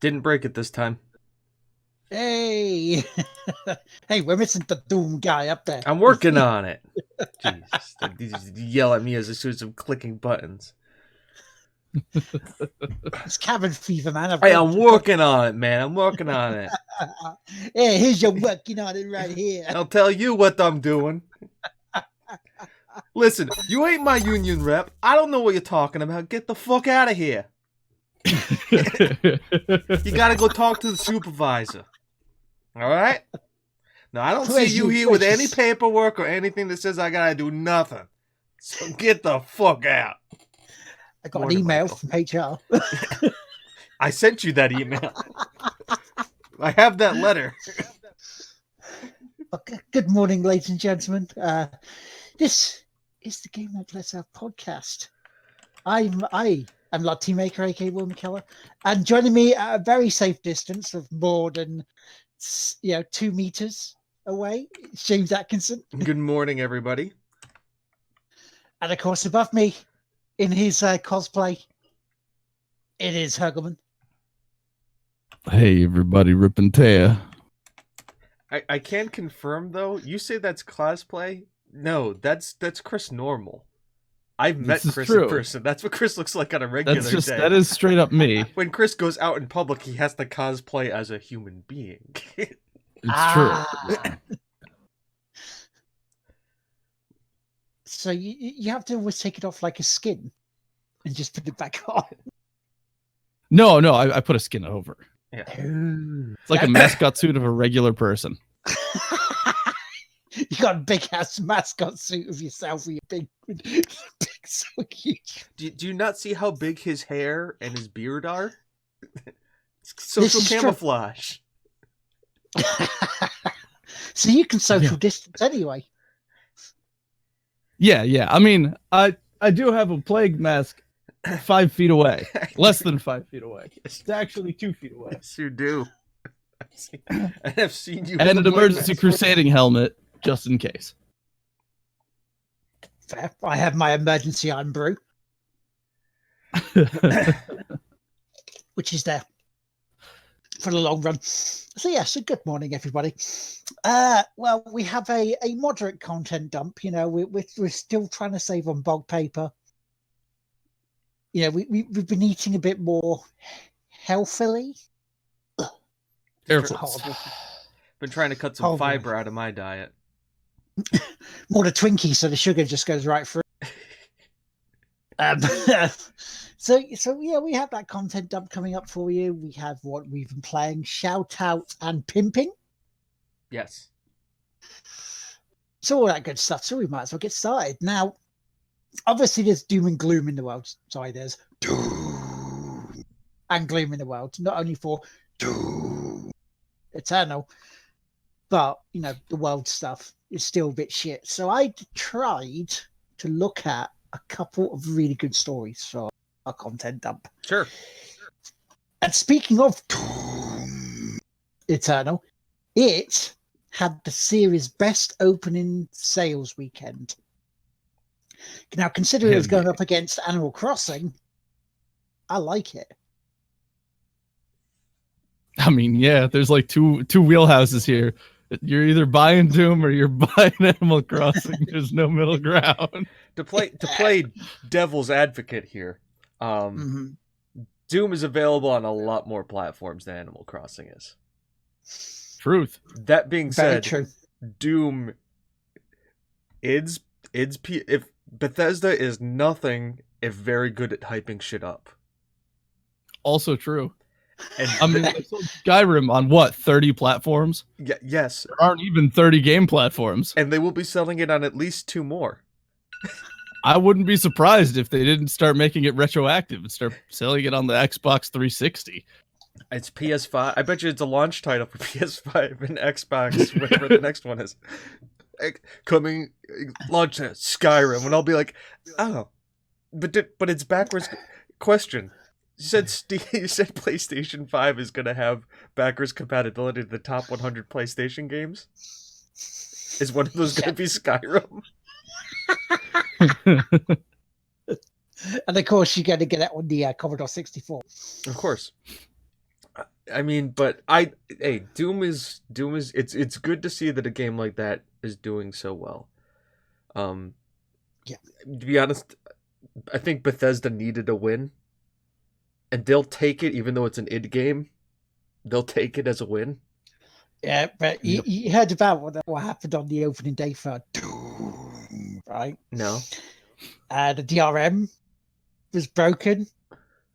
Didn't break it this time. Hey, hey, we're missing the Doom guy up there. I'm working on it. Jesus, they just yell at me as soon as I'm clicking buttons. It's cabin fever, man. Hey, I'm working on it, man. I'm working on it. Hey, here's your working on it right here. I'll tell you what I'm doing. Listen, you ain't my union rep. I don't know what you're talking about. Get the fuck out of here. You gotta go talk to the supervisor. All right? Now, I don't see you here with any paperwork or anything that says I gotta do nothing. So get the fuck out. I got an email from HR. I sent you that email. I have that letter. Okay. Good morning, ladies and gentlemen. This is the Game Like Let's Have podcast. I'm Lord Teammaker, aka Will McKellar, and joining me at a very safe distance of more than 2 meters away, James Atkinson. Good morning, everybody. And of course, above me, in his cosplay, it is Hergelman. Hey, everybody, Rip and Tear. I can confirm, though. You say that's cosplay? No, that's Chris Normal. I've met Chris in person. That's what Chris looks like on a regular day. That is straight up me. When Chris goes out in public, he has to cosplay as a human being. It's true. So you have to always take it off like a skin and just put it back on. No, I put a skin over. Yeah. It's like a mascot suit of a regular person. You got a big ass mascot suit of yourself with your big so huge. Do you not see how big his hair and his beard are? It's social camouflage. So you can social distance anyway. Yeah. I mean, I do have a plague mask 5 feet away. Less than 5 feet away. It's actually 2 feet away. Yes, you do. I've seen you. And an emergency crusading helmet, just in case. Fair. I have my emergency iron brew. Which is there for the long run. So good morning, everybody. Well, we have a moderate content dump. We're still trying to save on bulk paper. We've been eating a bit more healthily. Been trying to cut some fiber out of my diet. More the Twinkie, so the sugar just goes right through. So we have that content dump coming up for you. We have what we've been playing, shout out and pimping. Yes. So all that good stuff. So we might as well get started. Now, obviously there's doom and gloom in the world. Sorry, there's doom and gloom in the world. Not only for doom eternal, but the world stuff is still a bit shit. So I tried to look at a couple of really good stories for our content dump. Sure. And speaking of Doom Eternal, it had the series' best opening sales weekend. Now, considering it was going up against Animal Crossing, I like it. I mean, yeah, there's like two wheelhouses here. You're either buying Doom or you're buying Animal Crossing. There's no middle ground. To play devil's advocate here, Doom is available on a lot more platforms than Animal Crossing is. Truth. That being said, true. Doom if Bethesda is nothing if very good at hyping shit up. Also true. And I mean, Skyrim on what, 30 platforms? Yes. There aren't even 30 game platforms. And they will be selling it on at least 2 more. I wouldn't be surprised if they didn't start making it retroactive and start selling it on the Xbox 360. It's PS5. I bet you it's a launch title for PS5 and Xbox, whatever the next one is. Coming, launch Skyrim, and I'll be like, oh, but it's backwards. Question. You said PlayStation 5 is going to have backwards compatibility to the top 100 PlayStation games? Is one of those going to be Skyrim? And of course, you're going to get it on the Commodore 64. Of course. I mean, but Doom is it's good to see that a game like that is doing so well. Yeah. To be honest, I think Bethesda needed a win, and they'll take it even though it's an id game. They'll take it as a win. Yeah, but you heard about what happened on the opening day for Doom, right? No. The DRM was broken,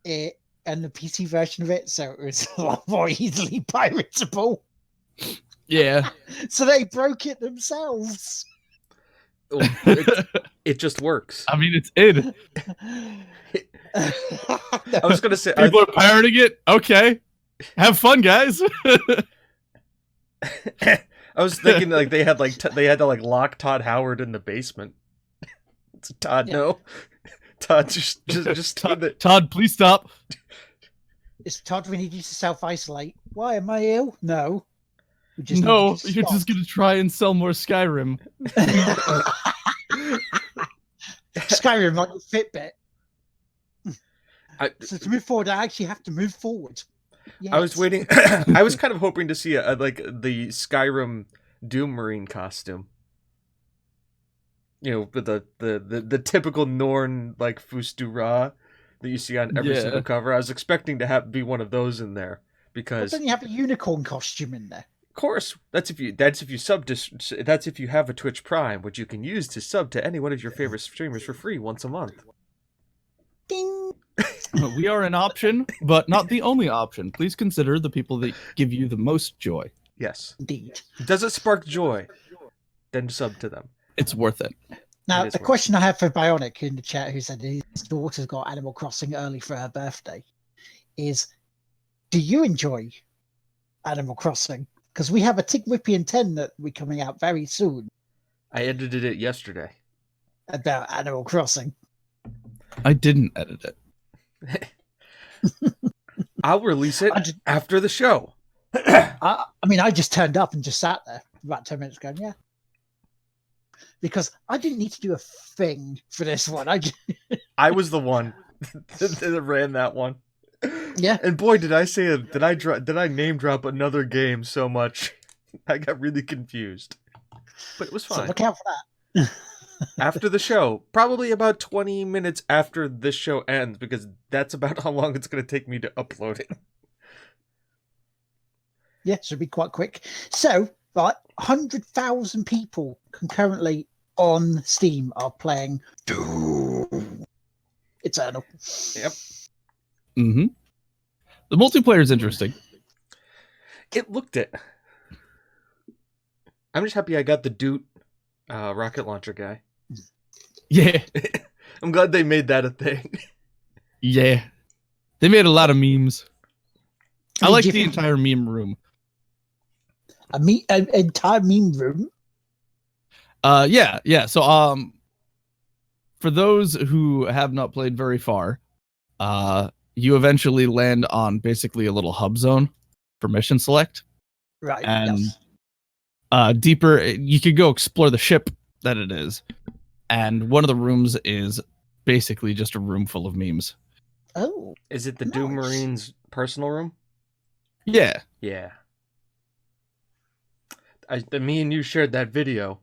and the PC version of it, so it was a lot more easily piratable. Yeah. So they broke it themselves. It just works. I mean, it's id. I was gonna say People are pirating it. Okay, have fun, guys. I was thinking like they had to like lock Todd Howard in the basement. It's Todd, no. Todd, just Todd, please stop. It's Todd. We need you to self-isolate. Why am I ill? No. No, you're just gonna try and sell more Skyrim. Skyrim on your Fitbit. So to move forward, I actually have to move forward. Yes. I was waiting. I was kind of hoping to see like the Skyrim Doom Marine costume. You know, with the typical Norn like Fustura that you see on every single cover. I was expecting to be one of those in there because. But then you have a unicorn costume in there. Of course, that's if you have a Twitch Prime, which you can use to sub to any one of your favorite streamers for free once a month. Ding. We are an option, but not the only option. Please consider the people that give you the most joy. Yes, indeed. Does it spark joy? Then sub to them. It's worth it. Now, the question I have for Bionic in the chat, who said his daughter's got Animal Crossing early for her birthday, is: do you enjoy Animal Crossing? Because we have a TGWPIS 10 that will be coming out very soon. I edited it yesterday. About Animal Crossing. I didn't edit it. I'll release it after the show. I mean, I just turned up and just sat there for about 10 minutes going, yeah. Because I didn't need to do a thing for this one. I was the one that ran that one. Yeah. And boy, did I name drop another game so much. I got really confused. But it was fine. So look out for that. After the show, probably about 20 minutes after this show ends, because that's about how long it's going to take me to upload it. Yeah, should be quite quick. So, right, 100,000 people concurrently on Steam are playing Doom Eternal. Yep. Mm-hmm. The multiplayer is interesting. It looked it. I'm just happy I got the Doot rocket launcher guy. Yeah. I'm glad they made that a thing. Yeah. They made a lot of memes. I like the entire meme room. An entire meme room? Yeah. So, for those who have not played very far, you eventually land on basically a little hub zone for mission select. Right. And yes. Deeper, you could go explore the ship that it is. And one of the rooms is basically just a room full of memes. Oh. Is it the Doom Marine's personal room? Yeah. Yeah. Me and you shared that video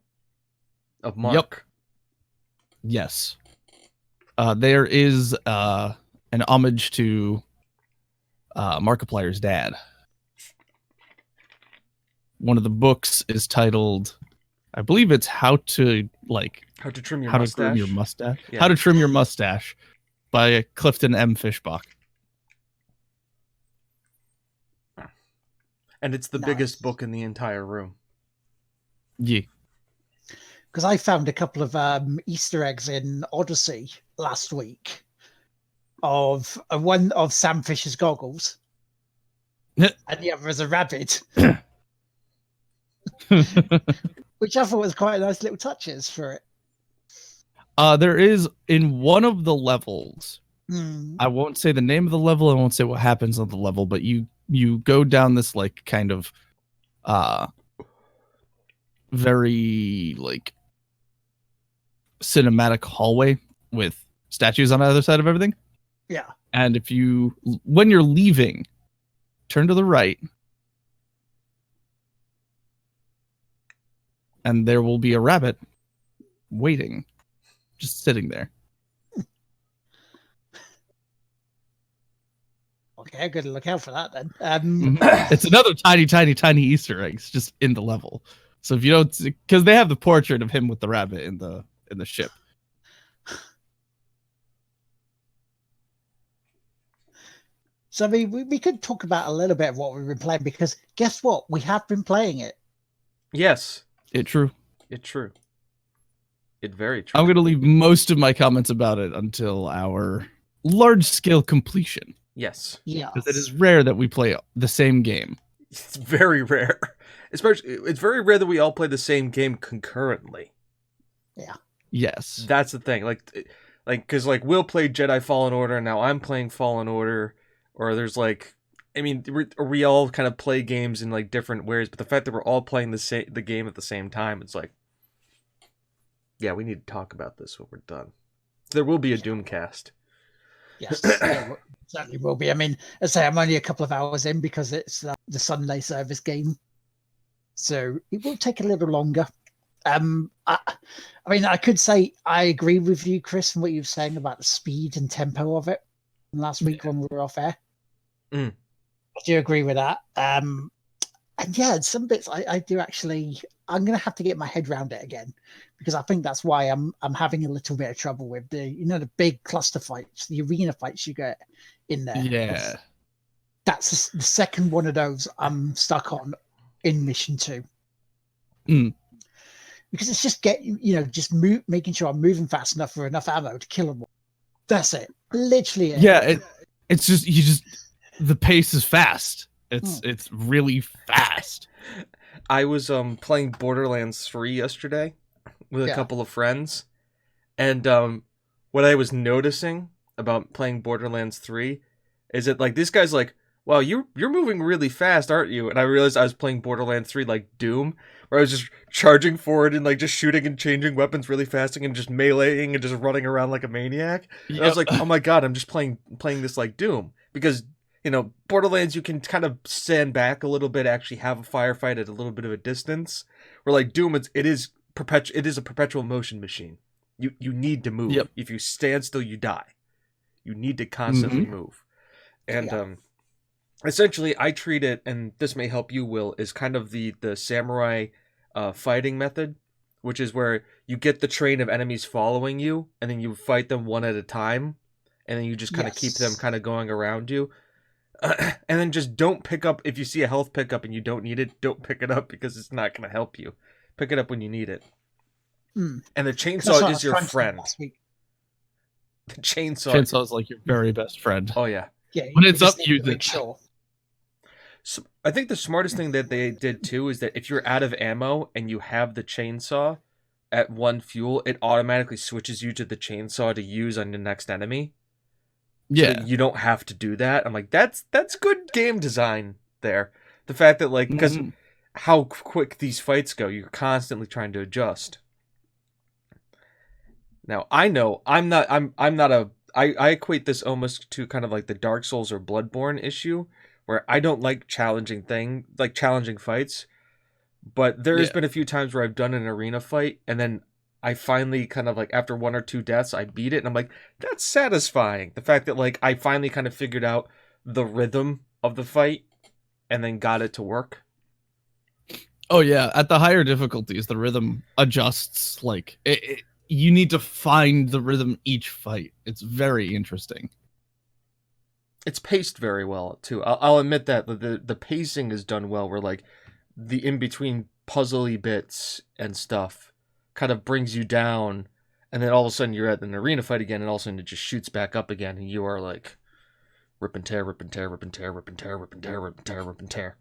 of Mark. Yep. Yes. There is an homage to Markiplier's dad. One of the books is titled, I believe it's How to Trim Your Mustache. Yeah. How to Trim Your Mustache by Clifton M. Fishbach. And it's the biggest book in the entire room. Yeah. Because I found a couple of Easter eggs in Odyssey last week of one of Sam Fisher's goggles, and the other is a rabbit, which I thought was quite nice little touches for it. There is in one of the levels. I won't say the name of the level. I won't say what happens on the level, but you go down this like kind of very like cinematic hallway with statues on either side of everything. Yeah. And when you're leaving, turn to the right, and there will be a rabbit waiting, just sitting there. Okay, I'm going to look out for that then. It's another tiny, tiny, tiny Easter eggs just in the level. So if you don't, because they have the portrait of him with the rabbit in the ship. So I mean, we could talk about a little bit of what we've been playing, because guess what? We have been playing it. Yes. It true. It true. It very true. I'm going to leave most of my comments about it until our large-scale completion. Yes. Yeah. Because it is rare that we play the same game. It's very rare. Especially, it's very rare that we all play the same game concurrently. Yeah. Yes. That's the thing. Because we'll play Jedi Fallen Order, and now I'm playing Fallen Order. Or there's we all kind of play games in like different ways, but the fact that we're all playing the game at the same time, it's like, yeah, we need to talk about this when we're done. There will be a Doomcast. Yes, there certainly will be. I mean, as I say, I'm only a couple of hours in because it's the Sunday service game, so it will take a little longer. I mean, I could say I agree with you, Chris, and what you were saying about the speed and tempo of it last week when we were off air. I do agree with that. And yeah, some bits I do actually. I'm gonna have to get my head around it again, because I think that's why I'm having a little bit of trouble with the big cluster fights, the arena fights you get in there. Yeah, that's the second one of those I'm stuck on in mission 2. Because it's just making sure I'm moving fast enough for enough ammo to kill them all. That's it. Literally it. Yeah, it's just the pace is fast. It's really fast. I was playing Borderlands 3 yesterday with a couple of friends, and what I was noticing about playing Borderlands 3 is that like this guy's like, wow, you're moving really fast, aren't you? And I realized I was playing Borderlands 3 like Doom, where I was just charging forward and like just shooting and changing weapons really fast and just meleeing and just running around like a maniac. Yep. And I was like, oh my god, I'm just playing this like Doom, because Borderlands, you can kind of stand back a little bit, actually have a firefight at a little bit of a distance. Where like Doom, it is a perpetual motion machine. You need to move. Yep. If you stand still, you die. You need to constantly move. And essentially, I treat it, and this may help you, Will, is kind of the samurai fighting method, which is where you get the train of enemies following you, and then you fight them one at a time, and then you just kind of keep them kind of going around you. And then just don't pick up, if you see a health pickup and you don't need it, don't pick it up, because it's not going to help you. Pick it up when you need it. And the chainsaw is your friend. The chainsaw is like your very best friend. Oh, yeah. Yeah, when it's up, use it. Sure. So I think the smartest thing that they did, too, is that if you're out of ammo and you have the chainsaw at one fuel, it automatically switches you to the chainsaw to use on the next enemy. Yeah, so you don't have to do that. I'm like, that's good game design there. The fact that like, because how quick these fights go, you're constantly trying to adjust. Now I know I equate this almost to kind of like the Dark Souls or Bloodborne issue, where I don't like challenging fights, but there has been a few times where I've done an arena fight and then I finally kind of like, after 1 or 2 deaths, I beat it, and I'm like, that's satisfying. The fact that like I finally kind of figured out the rhythm of the fight and then got it to work. Oh yeah, at the higher difficulties, the rhythm adjusts. Like you need to find the rhythm each fight. It's very interesting. It's paced very well too. I'll admit that the pacing is done well. Where like the in between puzzly bits and stuff kind of brings you down, and then all of a sudden you're at an arena fight again, and all of a sudden it just shoots back up again, and you are like rip and tear, rip and tear, rip and tear, rip and tear, rip and tear, rip and tear, rip and tear.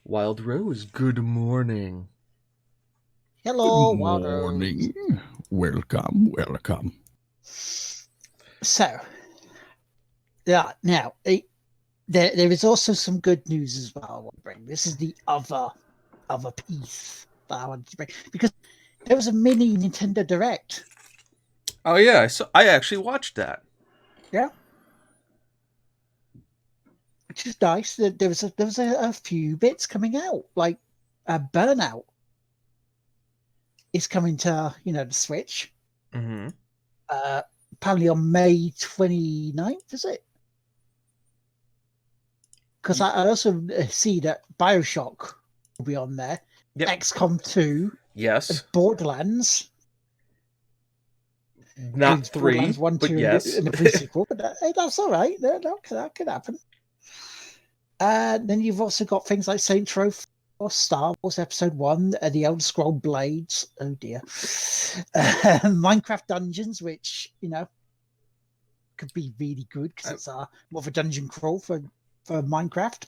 Wild Rose, good morning. Hello, good Wild morning. Rose. Welcome. So, yeah. Now, there is also some good news as well. I want to bring. This is the other piece that I wanted to bring, because There was a mini Nintendo Direct. Oh yeah, I actually watched that. Yeah. Which is nice. There was a few bits coming out, like Burnout is coming to the Switch. Mm-hmm. Apparently on May 29th, is it? Because I also see that BioShock will be on there. Yep. XCOM 2. Yes. Borderlands. Not 3, Borderlands 1, but 2, yes. and the pre-sequel. But that's all right. That could happen. Then you've also got things like Saints Row or Star Wars Episode 1, the Elder Scroll Blades. Oh dear. Minecraft Dungeons, which, could be really good because it's more of a dungeon crawl for Minecraft.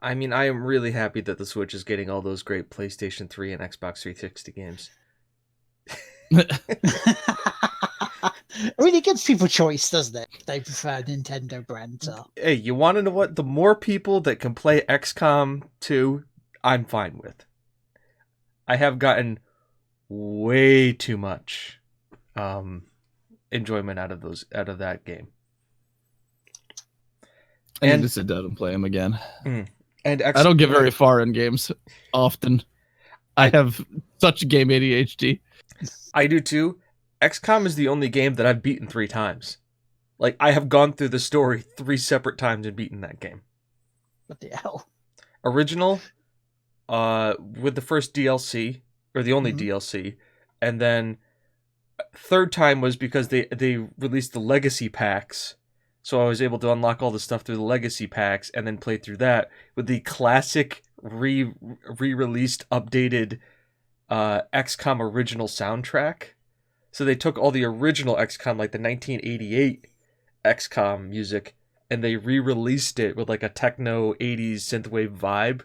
I mean, I am really happy that the Switch is getting all those great PlayStation 3 and Xbox 360 games. I mean, it gives people choice, doesn't it? They prefer Nintendo brand. So. Hey, you want to know what? The more people that can play XCOM 2, I'm fine with. I have gotten way too much enjoyment out of that game. I need to sit down and play them again. And I don't get very far in games often. I have such game ADHD. I do too. XCOM is the only game that I've beaten 3 times. Like, I have gone through the story 3 separate times and beaten that game. What the hell? Original, with the first DLC, or the only DLC, and then third time was because they released the legacy packs, so I was able to unlock all the stuff through the legacy packs and then play through that with the classic re-released updated XCOM original soundtrack. So they took all the original XCOM, like the 1988 XCOM music, and they re-released it with like a techno 80s synthwave vibe,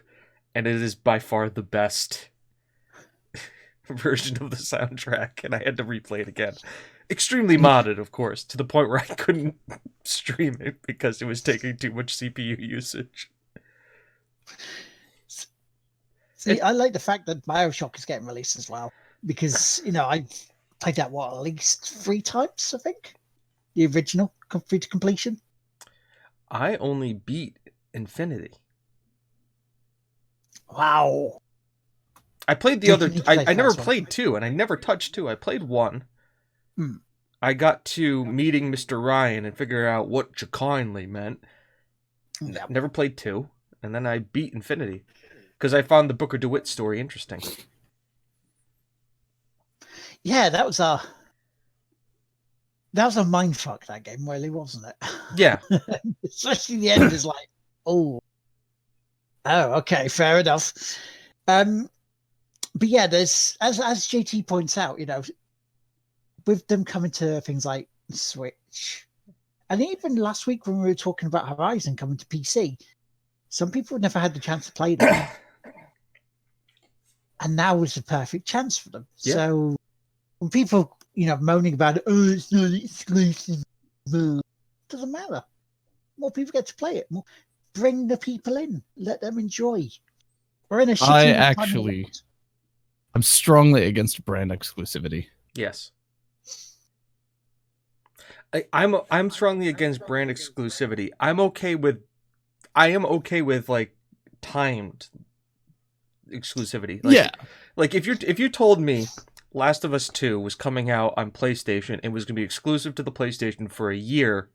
and it is by far the best version of the soundtrack, and I had to replay it again. Extremely modded, of course, to the point where I couldn't stream it because it was taking too much CPU usage. See, I like the fact that BioShock is getting released as well, because, I've played that, at least 3 times, I think? The original, through to completion? I only beat Infinity. Wow. I played the other... I never played 2, and I never touched 2. I played 1. I got to meeting Mr. Ryan and figure out what Jackindly meant. Yep. Never played 2, and then I beat Infinity, because I found the Booker DeWitt story interesting. Yeah, that was a mindfuck, that game, really, wasn't it? Yeah. Especially the end is like, oh, okay, fair enough. But yeah, there's as JT points out, with them coming to things like Switch, and even last week when we were talking about Horizon coming to PC, some people have never had the chance to play them, and now is the perfect chance for them. Yeah. So when people, moaning about it, oh, it's not exclusive, doesn't matter. More people get to play it. Bring the people in. Let them enjoy. We're in a shitty I'm strongly against brand exclusivity. Yes. I'm strongly against brand exclusivity. I am okay with like timed exclusivity. Like if you told me Last of Us 2 was coming out on PlayStation and was going to be exclusive to the PlayStation for a year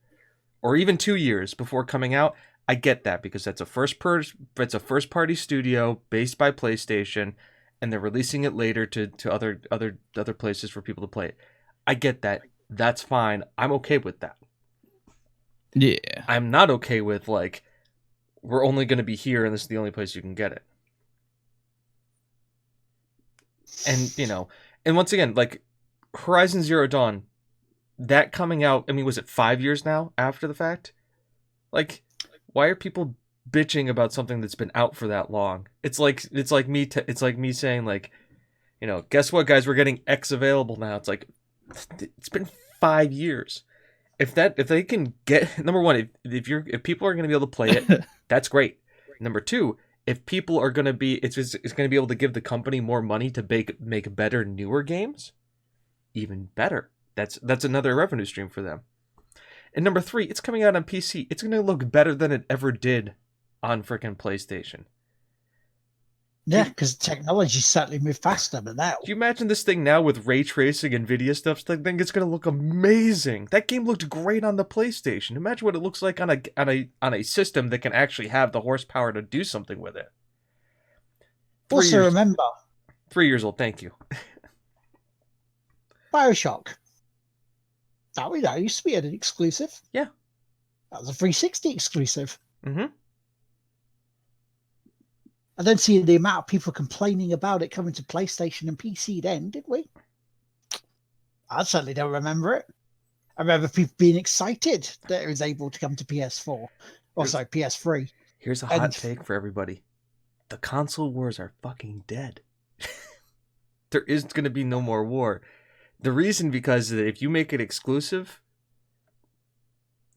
or even 2 years before coming out, I get that because that's a first party studio based by PlayStation and they're releasing it later to other places for people to play it. I get that. That's fine. I'm okay with that. Yeah. I'm not okay with like we're only going to be here and this is the only place you can get it. And and once again, like Horizon Zero Dawn, that coming out, I mean, was it 5 years now after the fact? Like, why are people bitching about something that's been out for that long? It's like me saying like, guess what, guys, we're getting X available now. It's like it's been 5 years. If they can get number one, if people are going to be able to play it, that's great. Number two, if people are going to be, it's going to be able to give the company more money to make better, newer games, even better. That's another revenue stream for them. And number 3, it's coming out on PC. It's going to look better than it ever did on freaking PlayStation. Yeah, because technology certainly moved faster than that. Do you imagine this thing now with ray tracing, NVIDIA stuff? I think it's going to look amazing. That game looked great on the PlayStation. Imagine what it looks like on a system that can actually have the horsepower to do something with it. Remember, 3 years old. Thank you. BioShock. That used to be an exclusive. Yeah, that was a 360 exclusive. Mm-hmm. I don't see the amount of people complaining about it coming to PlayStation and PC then, did we? I certainly don't remember it. I remember people being excited that it was able to come to PS4. Or sorry, PS3. Here's a hot take for everybody. The console wars are fucking dead. There is going to be no more war. The reason because if you make it exclusive,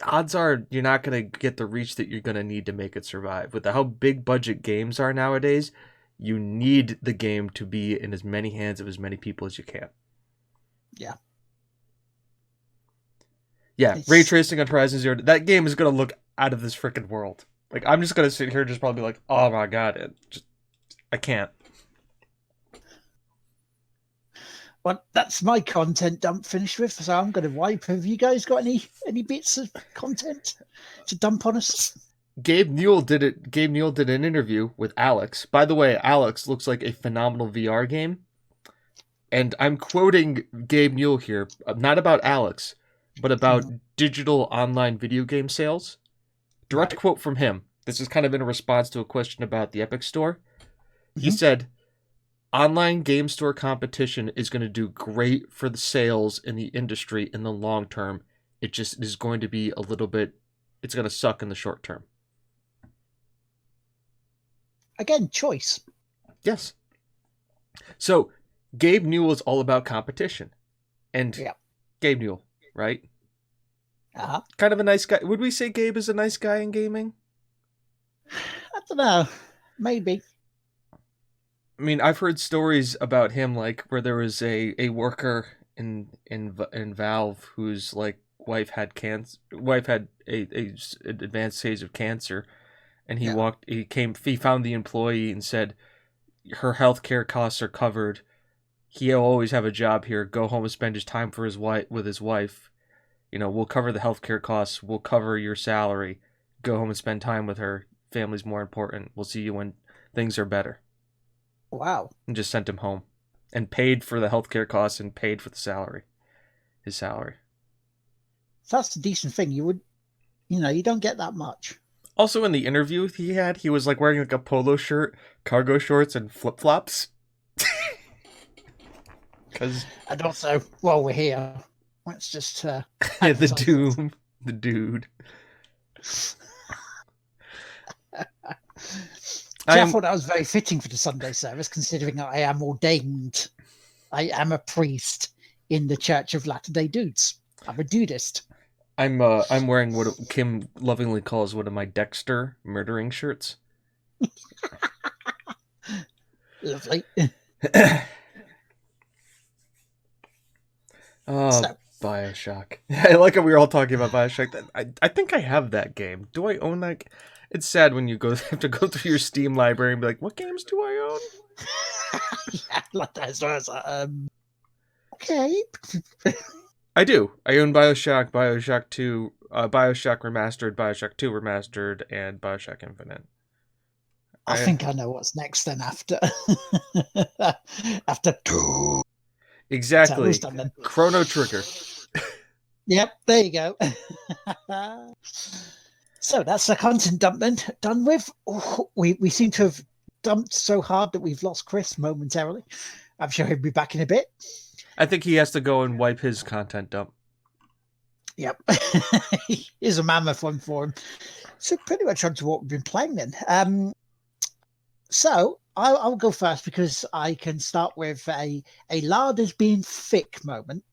odds are you're not going to get the reach that you're going to need to make it survive. With how big budget games are nowadays, you need the game to be in as many hands of as many people as you can. Yeah. Yeah, ray tracing on Horizon Zero, that game is going to look out of this freaking world. Like, I'm just going to sit here and just probably be like, oh my god, I can't. Well, that's my content dump finished with, so I'm going to wipe. Have you guys got any bits of content to dump on us? Gabe Newell did an interview with Alex. By the way, Alex looks like a phenomenal VR game. And I'm quoting Gabe Newell here, not about Alex, but about digital online video game sales. Direct quote from him. This is kind of in a response to a question about the Epic Store. He said, online game store competition is going to do great for the sales in the industry in the long term. It just is going to be a little bit, it's going to suck in the short term. Again, choice. Yes. So, Gabe Newell is all about competition. And Gabe Newell, right? Uh-huh. Kind of a nice guy. Would we say Gabe is a nice guy in gaming? I don't know. Maybe. I mean, I've heard stories about him, like where there was a worker in Valve whose like wife had cancer. Wife had a advanced stage of cancer, and he he found the employee and said, her healthcare costs are covered. He'll always have a job here. Go home and spend his time with his wife. You know, we'll cover the healthcare costs. We'll cover your salary. Go home and spend time with her. Family's more important. We'll see you when things are better. Wow. And just sent him home. And paid for the healthcare costs and paid for the salary. His salary. That's a decent thing. You don't get that much. Also in the interview he was like wearing like a polo shirt, cargo shorts, and flip-flops. And also, while we're here, let's just... the dude. I thought that was very fitting for the Sunday service, considering I am ordained. I am a priest in the Church of Latter-day Dudes. I'm a dudist. I'm wearing what Kim lovingly calls one of my Dexter murdering shirts. Lovely. BioShock. I like how we were all talking about BioShock. I think I have that game. Do I own that? It's sad when you have to go through your Steam library and be like, what games do I own? Yeah, like that. So I was like, okay. I do. I own BioShock, BioShock 2, BioShock Remastered, BioShock 2 Remastered, and BioShock Infinite. I think I know what's next then after. After 2. Exactly. Chrono Trigger. Yep, there you go. So that's the content dump then done with. Oh, we seem to have dumped so hard that we've lost Chris momentarily. I'm sure he'll be back in a bit. I think he has to go and wipe his content dump. Yep. Here's a mammoth one for him. So pretty much on to what we've been playing then. So I'll go first because I can start with a lard as being thick moment.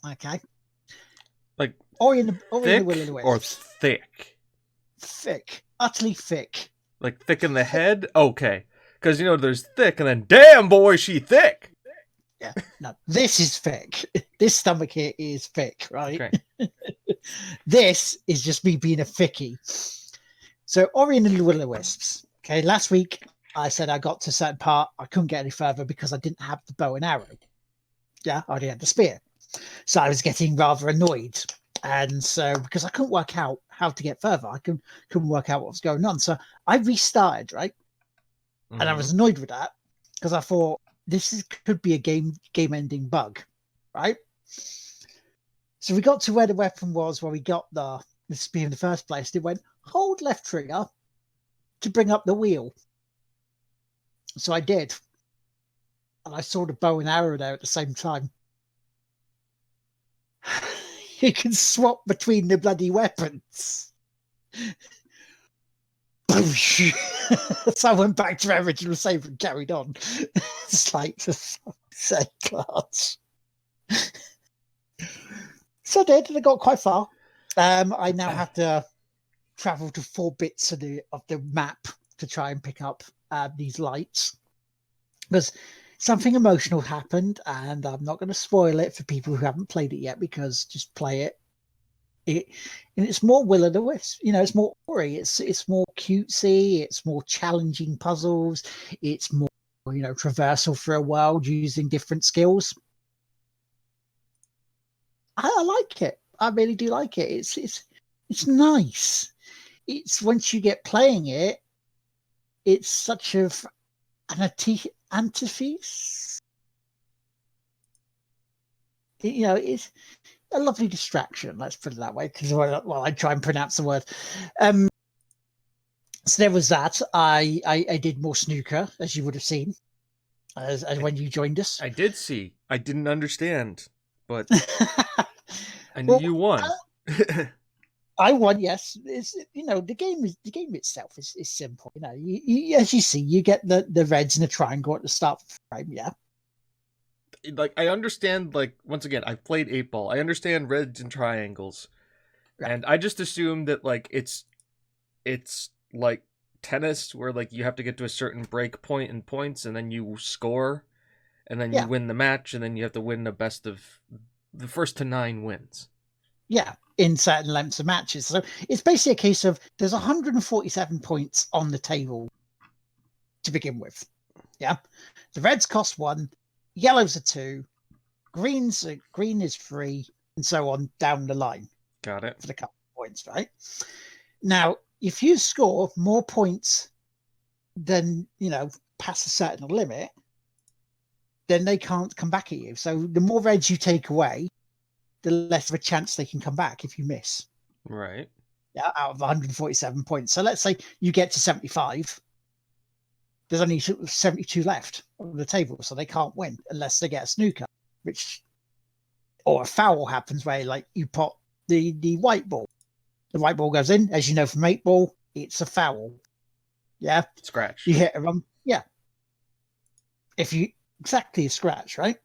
Okay. Like or in the thick will of the wisps. or thick? Thick. Utterly thick. Like thick in the head? Okay. Because, there's thick, and then, damn, boy, she thick. Yeah, no, this is thick. This stomach here is thick, right? Okay. This is just me being a thickie. So, Ori and the Will-O-Wisps. Okay, last week I said I got to a certain part. I couldn't get any further because I didn't have the bow and arrow. Yeah, I only had the spear. So I was getting rather annoyed. And so, because I couldn't work out how to get further, I couldn't work out what was going on. So I restarted, right? Mm-hmm. And I was annoyed with that because I thought could be a game-ending bug, right? So we got to where the weapon was, where we got the spear in the first place. It went, hold left trigger to bring up the wheel. So I did. And I saw the bow and arrow there at the same time. You can swap between the bloody weapons. So I went back to our original save and carried on. It's like, for fuck's sake, class. So I did, and I got quite far. I now have to travel to 4 bits of the map to try and pick up these lights. Because something emotional happened, and I'm not going to spoil it for people who haven't played it yet, because just play it. And it's more Will-O-the-Wisp, it's more Ori, it's more cutesy, it's more challenging puzzles, it's more, traversal for a world using different skills. I like it. I really do like it. It's nice. It's once you get playing it, it's such an antithesis. It's a lovely distraction, let's put it that way, because I try and pronounce the word. So there was that. I did more snooker, as you would have seen, as when you joined us. I did see. I didn't understand, but I knew you won. I won, yes. It's, the game itself is simple. You, as you see, you get the reds in a triangle at the start of the frame, yeah. Like, I understand, once again, I've played 8-Ball. I understand reds and triangles. Right. And I just assume that, it's like tennis, where, you have to get to a certain break point in points, and then you score, and then you win the match, and then you have to win the first to 9 wins. Yeah, in certain lengths of matches. So it's basically a case of there's 147 points on the table to begin with. Yeah. The reds cost 1. Yellows are 2, green is 3, and so on down the line. Got it. For the couple of points, right? Now, if you score more points than, past a certain limit, then they can't come back at you. So the more reds you take away, the less of a chance they can come back if you miss. Right. Yeah, out of 147 points. So let's say you get to 75. There's only 72 left on the table, so they can't win unless they get a snooker, or a foul happens where, you pot the white ball. The white ball goes in, as you know from 8-Ball, it's a foul. Yeah? Scratch. You hit a wrong, yeah. Exactly a scratch, right?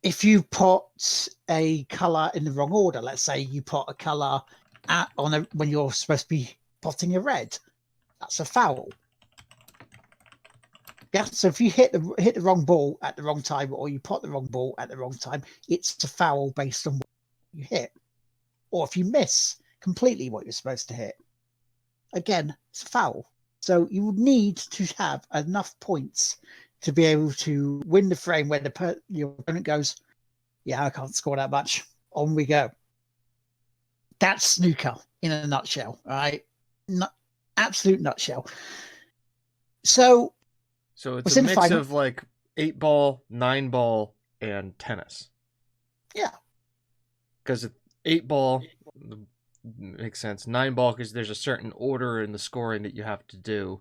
If you put a colour in the wrong order, let's say you put a colour when you're supposed to be potting a red, that's a foul. Yeah, so if you hit the wrong ball at the wrong time, or you pot the wrong ball at the wrong time, it's a foul based on what you hit. Or if you miss completely what you're supposed to hit, again, it's a foul. So you would need to have enough points to be able to win the frame where your opponent goes, yeah, I can't score that much. On we go. That's snooker in a nutshell, right? Absolute nutshell. So it's a mix of 8-Ball, 9-Ball, and tennis. Yeah. Because 8-Ball makes sense. 9-Ball because there's a certain order in the scoring that you have to do.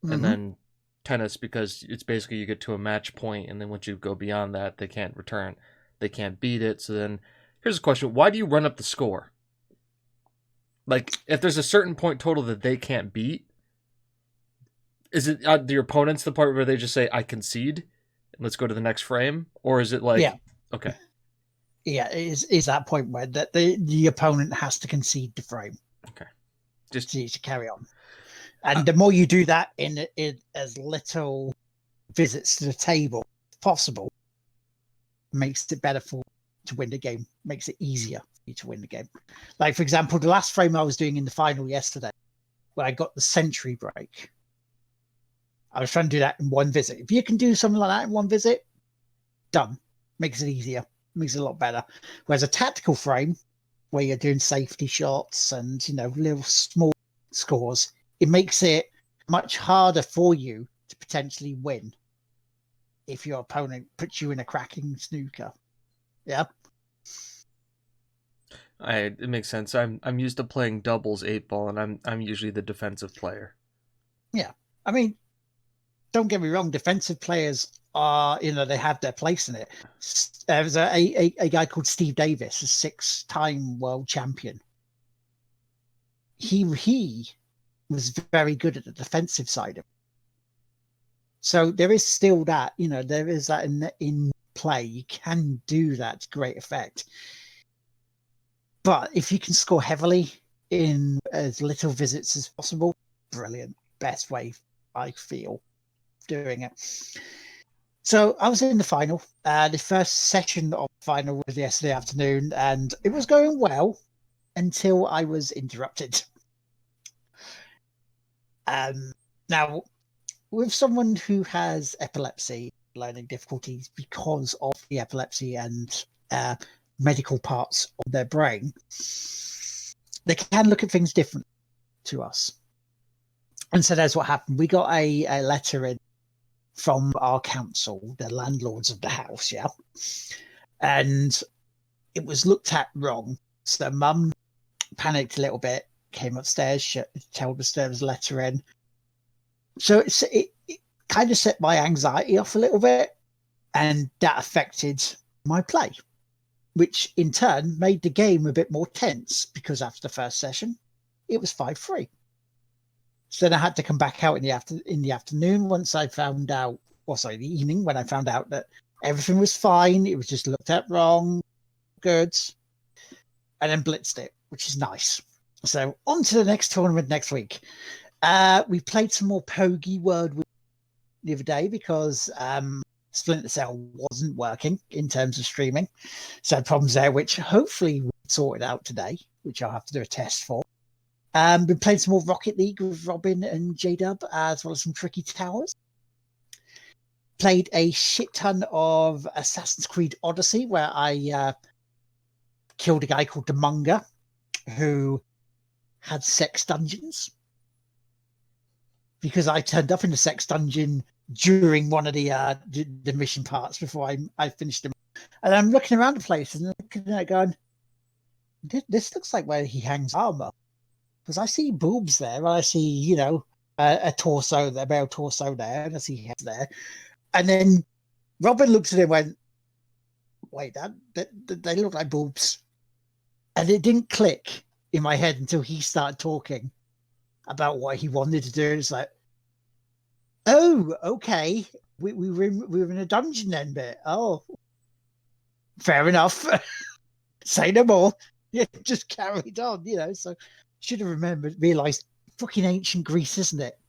Mm-hmm. And then tennis because it's basically you get to a match point, and then once you go beyond that, they can't return. They can't beat it. So then here's a question. Why do you run up the score? If there's a certain point total that they can't beat, is it the opponents the part where they just say, I concede, and let's go to the next frame? Or is it yeah. Okay. Yeah, it is that point where the opponent has to concede the frame. Okay. Just to carry on. And the more you do that in as little visits to the table as possible, makes it better to win the game, makes it easier for you to win the game. Like, for example, the last frame I was doing in the final yesterday, where I got the century break, I was trying to do that in one visit. If you can do something like that in one visit, done. Makes it easier, makes it a lot better. Whereas a tactical frame, where you're doing safety shots and, little small scores, it makes it much harder for you to potentially win if your opponent puts you in a cracking snooker. Yeah. It makes sense. I'm used to playing doubles 8-ball, and I'm usually the defensive player. Yeah. I mean, don't get me wrong, defensive players are, they have their place in it. There's a guy called Steve Davis, a 6-time world champion. He was very good at the defensive side of it. So there is still that, there is that in play. You can do that to great effect. But if you can score heavily in as little visits as possible, brilliant. Best way, I feel, doing it. So I was in the final. The first session of the final was yesterday afternoon, and it was going well until I was interrupted. Now, with someone who has epilepsy, learning difficulties because of the epilepsy and medical parts of their brain, they can look at things different to us. And so that's what happened. We got a letter in from our council, the landlords of the house, yeah. And it was looked at wrong. So Mum panicked a little bit, came upstairs, told us there was a letter in. So it kind of set my anxiety off a little bit, and that affected my play, which in turn made the game a bit more tense, because after the first session, it was 5-3. So then I had to come back out in the afternoon once I found out, the evening, when I found out that everything was fine. It was just looked at wrong, good, and then blitzed it, which is nice. So on to the next tournament next week. We played some more Pogie Word the other day because Splinter Cell wasn't working in terms of streaming. So problems there, which hopefully we sorted out today, which I'll have to do a test for. Been playing some more Rocket League with Robin and J-Dub, as well as some Tricky Towers. Played a shit ton of Assassin's Creed Odyssey, where I killed a guy called the Munger, who had sex dungeons. Because I turned up in the sex dungeon during one of the mission parts before I finished them. And I'm looking around the place and looking at it going, this looks like where he hangs armor. Because I see boobs there, and I see, a torso, a male torso there, and I see heads there. And then Robin looked at it and went, wait, they look like boobs. And it didn't click in my head until he started talking about what he wanted to do. It's like, oh, okay. We were in a dungeon then, bit. Oh, fair enough. Say no more. Yeah, just carried on, So should have realized, fucking ancient Greece, isn't it?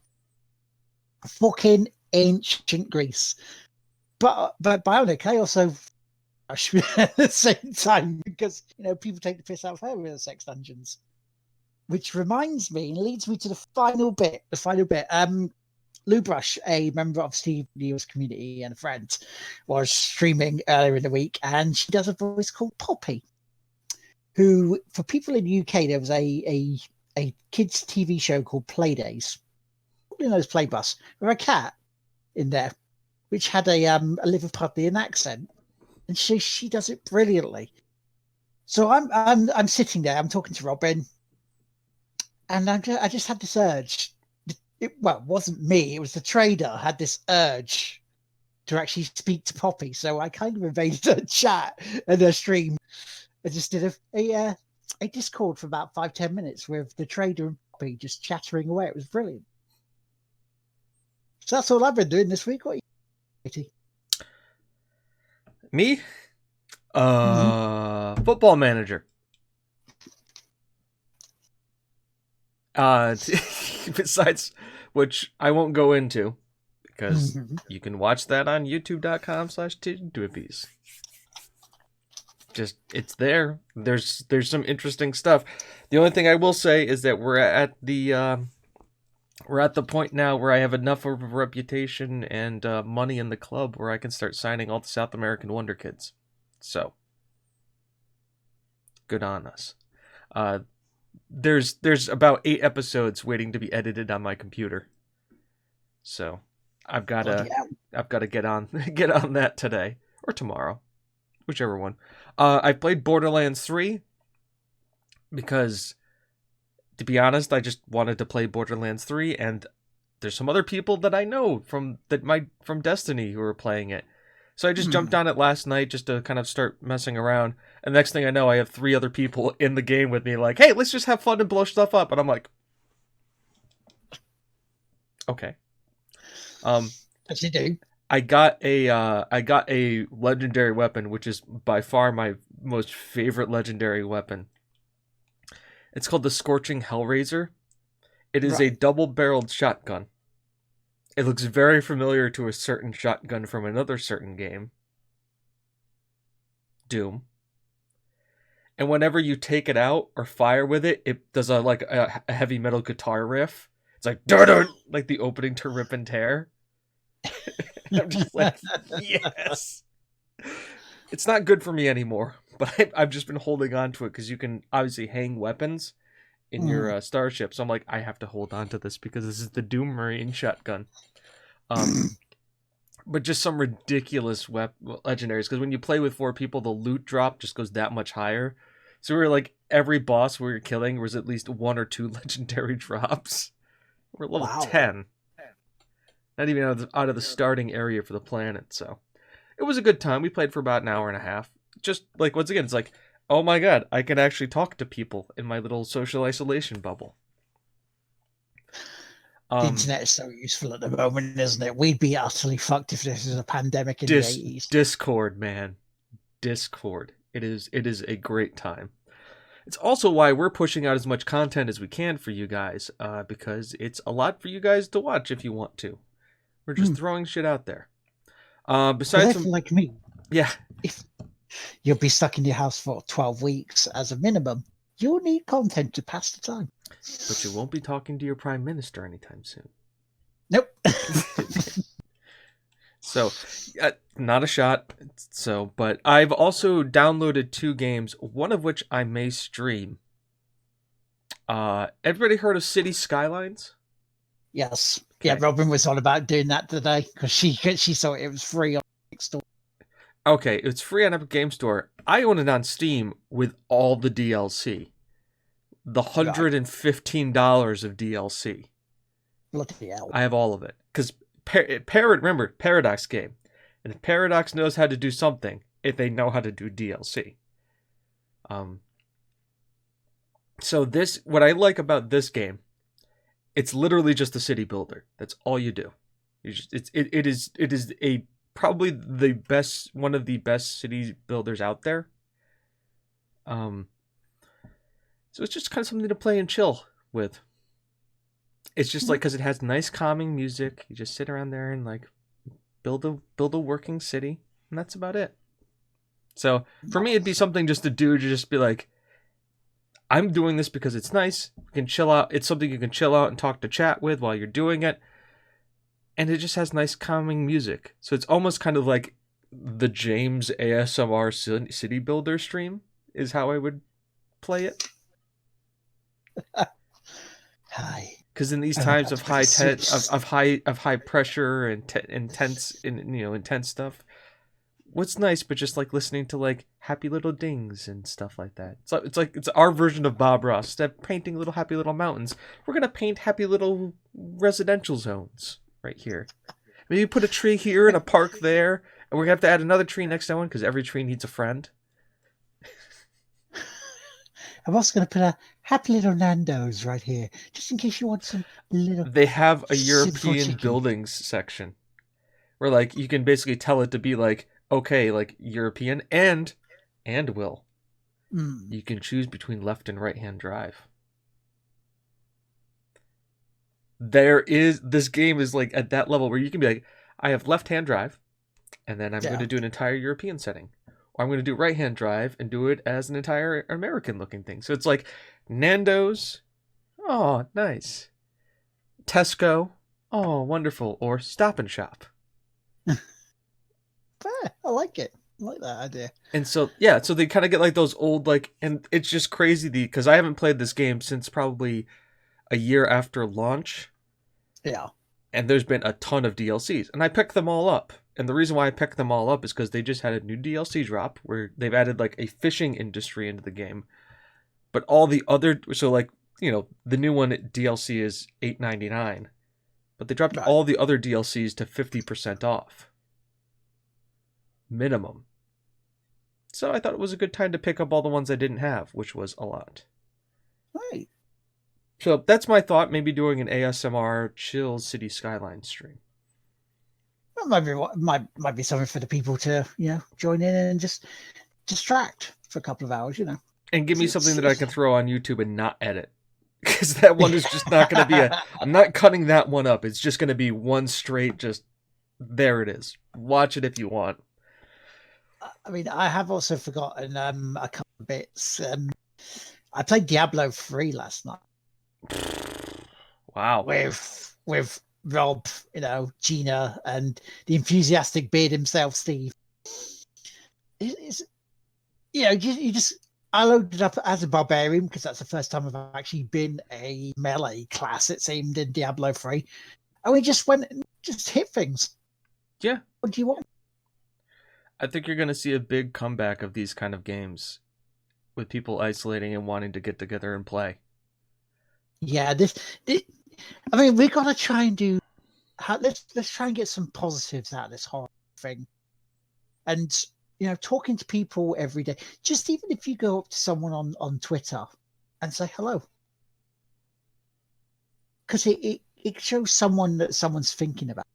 Fucking ancient Greece. But Bionic, I also at the same time, because people take the piss out of her with the sex dungeons. Which reminds me and leads me to the final bit. Lou Brush, a member of Steve Neal's community and a friend, was streaming earlier in the week, and she does a voice called Poppy, who, for people in the UK, there was a kids' TV show called Playdays. Probably knows Playbus, with a cat in there, which had a Liverpudlian accent, and she does it brilliantly. So I'm sitting there, I'm talking to Robin, and I just had this urge. It wasn't me, it was the trader had this urge to actually speak to Poppy. So I kind of invaded her chat and her stream. I just did a Discord for about 5-10 minutes with the trader and Poppy just chattering away. It was brilliant. So that's all I've been doing this week. What are you, Katie? Me? Football Manager. besides which I won't go into because you can watch that on youtube.com/TGWPIS. Just it's there. There's some interesting stuff. The only thing I will say is that we're at the point now where I have enough of a reputation and money in the club where I can start signing all the South American Wonder Kids. So good on us. There's about 8 episodes waiting to be edited on my computer. So I've got to get on that today or tomorrow, whichever one. I played Borderlands 3 because, to be honest, I just wanted to play Borderlands 3, and there's some other people that I know from Destiny who are playing it. So I just jumped on it last night just to kind of start messing around. And next thing I know, I have 3 other people in the game with me like, hey, let's just have fun and blow stuff up. And I'm like, okay. What you do? I got a legendary weapon, which is by far my most favorite legendary weapon. It's called the Scorching Hellraiser. It is a double-barreled shotgun. It looks very familiar to a certain shotgun from another certain game, Doom. And whenever you take it out or fire with it, it does a heavy metal guitar riff. It's like dun, like the opening to Rip and Tear. I'm just like, yes. It's not good for me anymore, but I've just been holding on to it because you can obviously hang weapons in your starship. So I'm like, I have to hold on to this because this is the Doom Marine shotgun. But just some ridiculous legendaries, because when you play with 4 people, the loot drop just goes that much higher. So we're like, every boss we were killing was at least 1 or 2 legendary drops. We're level 10. Not even out of the starting area for the planet, so it was a good time. We played for about an hour and a half. Just like, once again, it's like, oh my god, I can actually talk to people in my little social isolation bubble. The internet is so useful at the moment, isn't it? We'd be utterly fucked if this was a pandemic in the 80s. Discord, man. Discord. It is a great time. It's also why we're pushing out as much content as we can for you guys, because it's a lot for you guys to watch if you want to. We're just throwing shit out there. Besides, like me, yeah, if you'll be stuck in your house for 12 weeks as a minimum, you'll need content to pass the time. But you won't be talking to your prime minister anytime soon. Nope. So, not a shot. So, but I've also downloaded 2 games, one of which I may stream. Everybody heard of City Skylines? Yes. Okay. Yeah, Robin was on about doing that today because she saw it was free on Epic Store. Okay, it's free on Epic Game Store. I own it on Steam with all the DLC. The $115 of DLC. Bloody hell. I have all of it. Because remember, Paradox game. And if Paradox knows how to do something, if they know how to do DLC. So what I like about this game, it's literally just a city builder. That's all you do. It is probably one of the best city builders out there. So it's just kind of something to play and chill with. It's just like, because it has nice calming music. You just sit around there and like build a working city, and that's about it. So for me, it'd be something just to do, to just be like, I'm doing this because it's nice. You can chill out. It's something you can chill out and talk to chat with while you're doing it. And it just has nice calming music. So it's almost kind of like the James ASMR City Builder stream is how I would play it. Hi. Because in these times of high pressure and intense stuff, what's nice but just like listening to like happy little dings and stuff like that. So it's our version of Bob Ross. Instead of painting little happy little mountains, we're gonna paint happy little residential zones right here. Maybe put a tree here and a park there, and we're gonna have to add another tree next to that one because every tree needs a friend. I'm also going to put a happy little Nando's right here, just in case you want some little... They have a European buildings section where like you can basically tell it to be like, okay, like European and will. You can choose between left and right hand drive. this game is like at that level where you can be like, I have left-hand drive, and then I'm going to do an entire European setting. Or I'm going to do right-hand drive and do it as an entire American-looking thing. So it's like Nando's, oh, nice. Tesco, oh, wonderful. Or Stop and Shop. I like it. I like that idea. And so, yeah, so they kind of get like those old, like, and it's just crazy because I haven't played this game since probably a year after launch. Yeah. And there's been a ton of DLCs, and I picked them all up. And the reason why I picked them all up is because they just had a new DLC drop where they've added like a fishing industry into the game. But all the other, so like, you know, the new one DLC is $8.99, but they dropped all the other DLCs to 50% off. Minimum. So I thought it was a good time to pick up all the ones I didn't have, which was a lot. Right. So that's my thought, maybe doing an ASMR chill city skyline stream. Well, might be something for the people to, you know, join in and just distract for a couple of hours, you know. And give me something that I can throw on YouTube and not edit. Because that one is just not going to be I'm not cutting that one up. It's just going to be one straight, just, there it is. Watch it if you want. I mean, I have also forgotten a couple of bits. I played Diablo 3 last night. Wow. With Rob, you know, Gina, and the enthusiastic beard himself, Steve. It's you know, you just, I loaded up as a barbarian because that's the first time I've actually been a melee class, it seemed, in Diablo 3. And we just went and just hit things. Yeah. What do you want? I think you're going to see a big comeback of these kind of games with people isolating and wanting to get together and play. Yeah, I mean, we got to try and do. Let's try and get some positives out of this whole thing, and you know, talking to people every day. Just even if you go up to someone on Twitter and say hello, because it shows someone that someone's thinking about,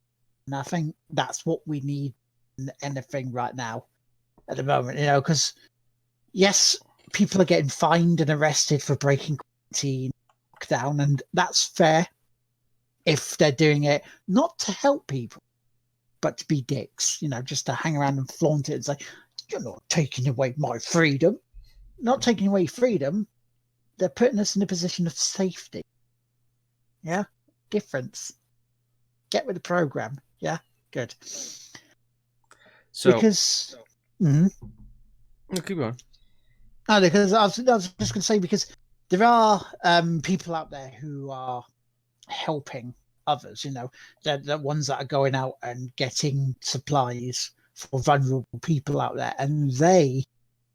and I think that's what we need in anything right now at the moment. You know, because yes, people are getting fined and arrested for breaking quarantine, lockdown, and that's fair. If they're doing it not to help people, but to be dicks, you know, just to hang around and flaunt it and say, you're not taking away my freedom. Not taking away freedom. They're putting us in a position of safety. Yeah? Difference. Get with the program. Yeah? Good. So, because... keep going. No, because I was just going to say, because there are people out there who are helping others, you know, the ones that are going out and getting supplies for vulnerable people out there, and they